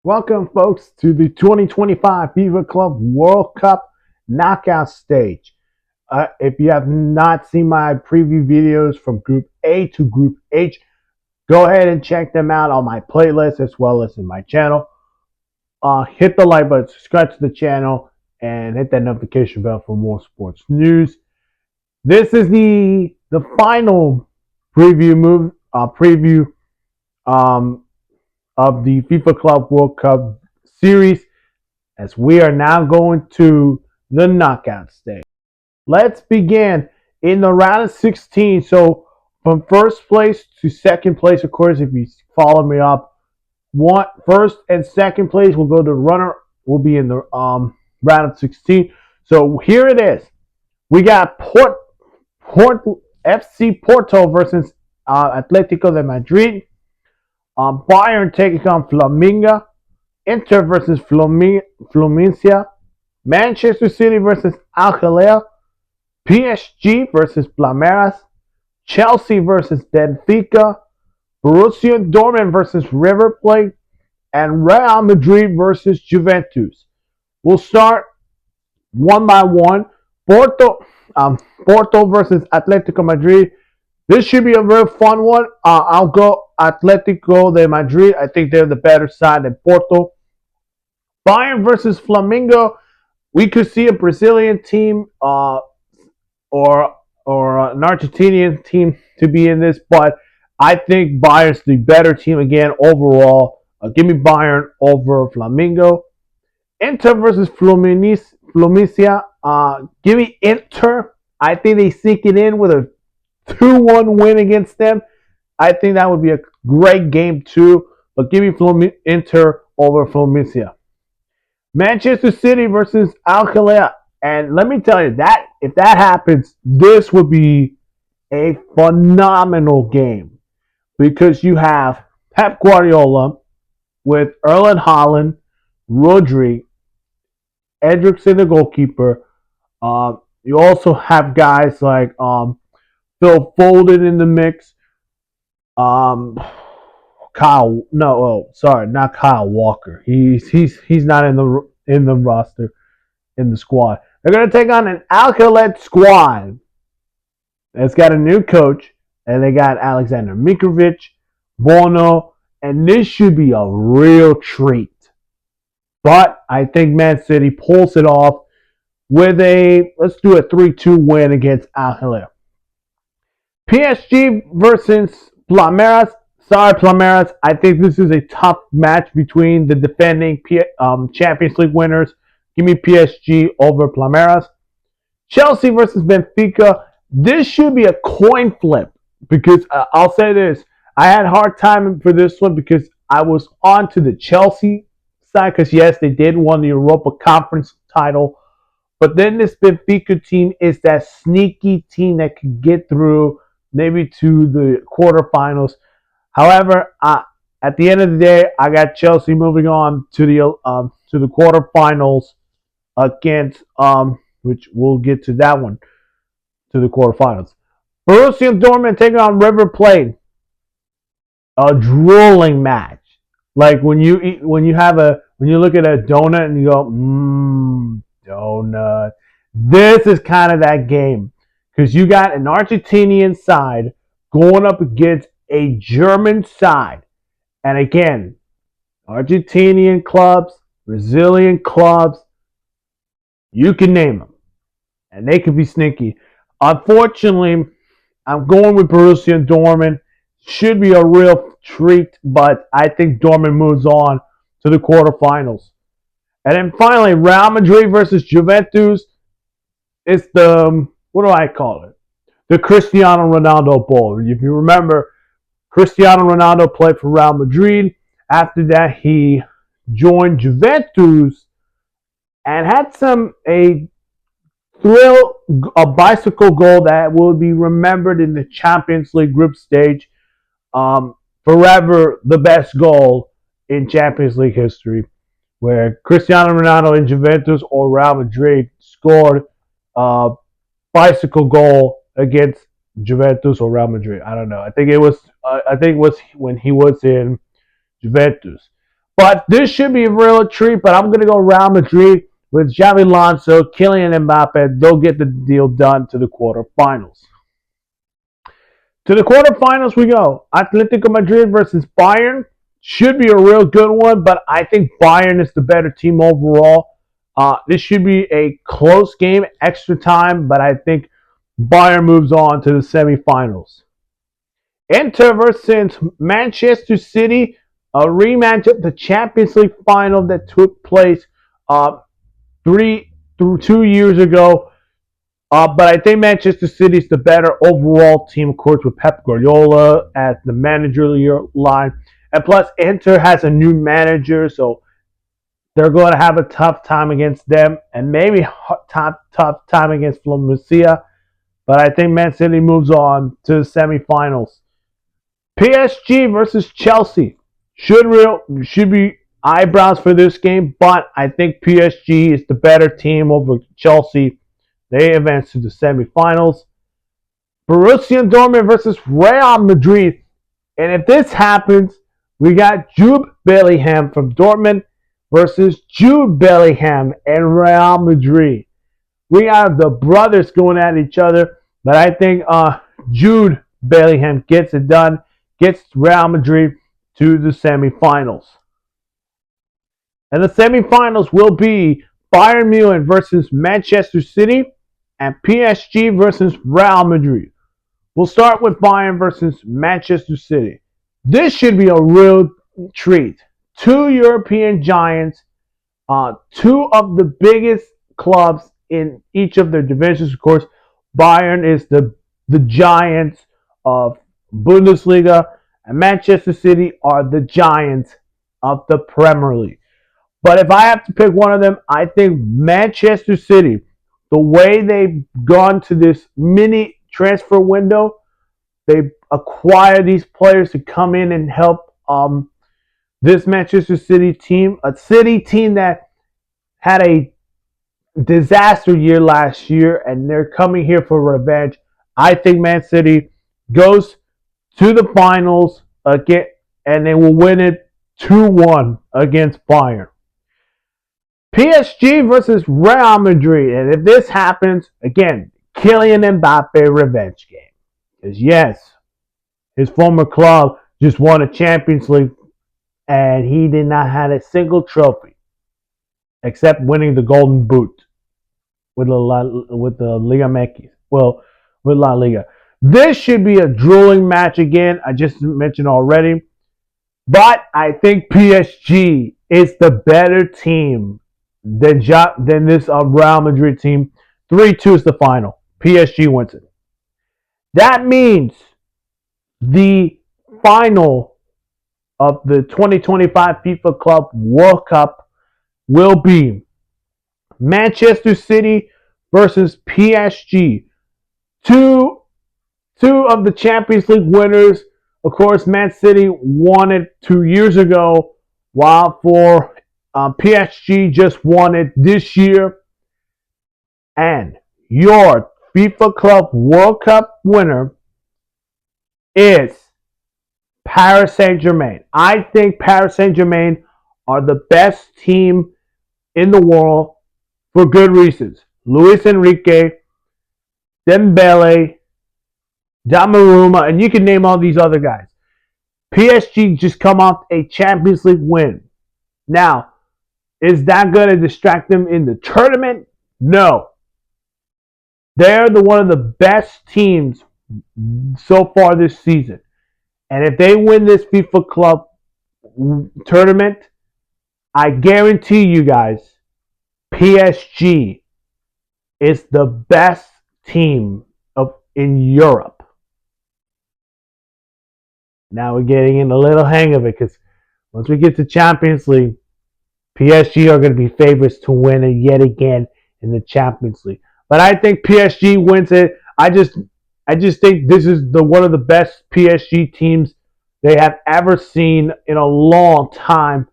Welcome, folks, to the 2025 FIFA Club World Cup knockout stage. If you have not seen my preview videos from Group A to Group H, go ahead and check them out on my playlist as well as in my channel. Hit the like button, subscribe to the channel, and hit that notification bell for more sports news. This is the final preview um, of the FIFA Club World Cup series, as we are now going to the knockout stage. Let's begin in the round of 16. So from first place to second place, of course, if you follow me up, first and second place will go to runner. Will be in the round of 16. So here it is. We got FC Porto versus Atletico de Madrid. Bayern taking on Flamengo. Inter versus Fluminense. Manchester City versus Al Hilal. PSG versus Palmeiras. Chelsea versus Benfica. Borussia Dortmund versus River Plate. And Real Madrid versus Juventus. We'll start one by one. Porto versus Atletico Madrid. This should be a real fun one. I'll go Atletico de Madrid. I think they're the better side than Porto. Bayern versus Flamengo. We could see a Brazilian team or an Argentinian team to be in this, but I think Bayern's the better team again overall. Give me Bayern over Flamengo. Inter versus Fluminense. Give me Inter. I think they sneak it in with a 2-1 win against them. I think that would be a great game too. But give me Inter over Fluminense. Manchester City versus Al Hilal. And let me tell you that if that happens, this would be a phenomenal game because you have Pep Guardiola with Erling Haaland, Rodri, Hendrickson, the goalkeeper. You also have guys like Phil Foden in the mix. Not Kyle Walker. He's not in the roster, in the squad. They're gonna take on an Al Hilal squad that's got a new coach, and they got Alexander Mitrovic, Bono, and this should be a real treat. But I think Man City pulls it off with let's do a 3-2 win against Al Hilal. PSG versus Palmeiras. Sorry, Palmeiras. I think this is a tough match between the defending Champions League winners. Give me PSG over Palmeiras. Chelsea versus Benfica. This should be a coin flip because I'll say this. I had a hard time for this one because I was on to the Chelsea side because, yes, they did win the Europa Conference title. But then this Benfica team is that sneaky team that can get through maybe to the quarterfinals. However, at the end of the day, I got Chelsea moving on to the quarterfinals against which we'll get to that one, to the quarterfinals. Borussia Dortmund taking on River Plate. A drooling match. Like when you look at a donut and you go, donut. This is kind of that game because you got an Argentinian side going up against a German side, and again, Argentinian clubs, Brazilian clubs, you can name them, and they could be sneaky. Unfortunately, I'm going with Borussia Dortmund. Should be a real treat, but I think Dortmund moves on to the quarterfinals. And then finally, Real Madrid versus Juventus. It's what do I call it? The Cristiano Ronaldo Bowl. If you remember, Cristiano Ronaldo played for Real Madrid. After that, he joined Juventus and had a bicycle goal that will be remembered in the Champions League group stage. Forever the best goal in Champions League history, where Cristiano Ronaldo in Juventus or Real Madrid scored a bicycle goal against Juventus or Real Madrid. I don't know. I think it was when he was in Juventus. But this should be a real treat. But I'm going to go Real Madrid with Xavi Alonso, Kylian Mbappe. They'll get the deal done to the quarterfinals. To the quarterfinals we go. Atletico Madrid versus Bayern. Should be a real good one, but I think Bayern is the better team overall. This should be a close game, extra time, but I think Bayern moves on to the semifinals. Inter versus Manchester City, a rematch of the Champions League final that took place uh, 2 years ago. But I think Manchester City is the better overall team, of course, with Pep Guardiola at the managerial line. And plus, Inter has a new manager, so they're going to have a tough time against them and maybe tough time against Valencia. But I think Man City moves on to the semifinals. PSG versus Chelsea. Should be eyebrows for this game, but I think PSG is the better team over Chelsea. They advance to the semifinals. Borussia Dortmund versus Real Madrid. And if this happens, we got Jude Bellingham from Dortmund versus Jude Bellingham and Real Madrid. We have the brothers going at each other, but I think Jude Bellingham gets it done, gets Real Madrid to the semifinals. And the semifinals will be Bayern Munich versus Manchester City and PSG versus Real Madrid. We'll start with Bayern versus Manchester City. This should be a real treat. Two European giants, two of the biggest clubs in each of their divisions. Of course, Bayern is the giants of Bundesliga, and Manchester City are the giants of the Premier League. But if I have to pick one of them, I think Manchester City, the way they've gone to this mini transfer window, they acquire these players to come in and help this Manchester City team, a City team that had a disaster year last year, and they're coming here for revenge. I think Man City goes to the finals again, and they will win it 2-1 against Bayern. PSG versus Real Madrid. And if this happens, again, Kylian Mbappe revenge game. Because yes, his former club just won a Champions League and he did not have a single trophy except winning the Golden Boot with the Liga MX. Well, with La Liga. This should be a drooling match again. I just mentioned already. But I think PSG is the better team than this Real Madrid team. 3-2 is the final. PSG wins it. That means the final of the 2025 FIFA Club World Cup will be Manchester City versus PSG. Two of the Champions League winners. Of course, Man City won it 2 years ago, while for PSG just won it this year. And your FIFA Club World Cup winner is Paris Saint-Germain. I think Paris Saint-Germain are the best team in the world for good reasons. Luis Enrique, Dembele, Donnarumma, and you can name all these other guys. PSG just come off a Champions League win. Now, is that going to distract them in the tournament? No. They're one of the best teams so far this season. And if they win this FIFA Club tournament, I guarantee you guys, PSG is the best team in Europe. Now we're getting in a little hang of it because once we get to Champions League, PSG are going to be favorites to win it yet again in the Champions League. But I think PSG wins it. I just think this is one of the best PSG teams they have ever seen in a long time.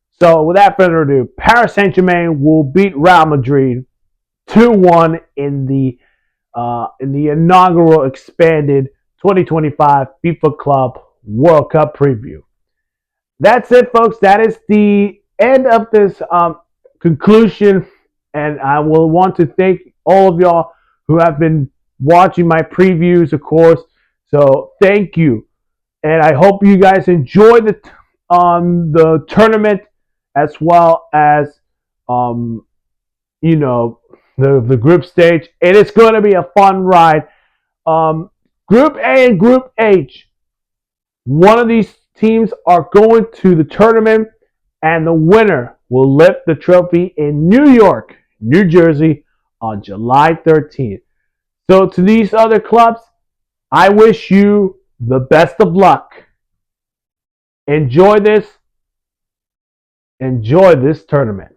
So without further ado, Paris Saint-Germain will beat Real Madrid 2-1 in the inaugural expanded 2025 FIFA Club World Cup preview. that's it, folks. That is the end of this conclusion. And I will want to thank all of y'all who have been watching my previews, of course. So thank you. And I hope you guys enjoy the tournament as well as um, you know the group stage. It is going to be a fun ride. Um, Group A and Group H. One of these teams are going to the tournament, and the winner will lift the trophy in New York, New Jersey on July 13th. So, to these other clubs, I wish you the best of luck. Enjoy this. Enjoy this tournament.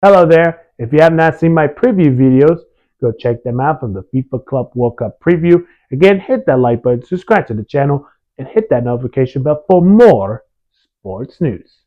Hello there. If you have not seen my preview videos, go check them out from the FIFA Club World Cup preview. Again, hit that like button, subscribe to the channel, and hit that notification bell for more sports news.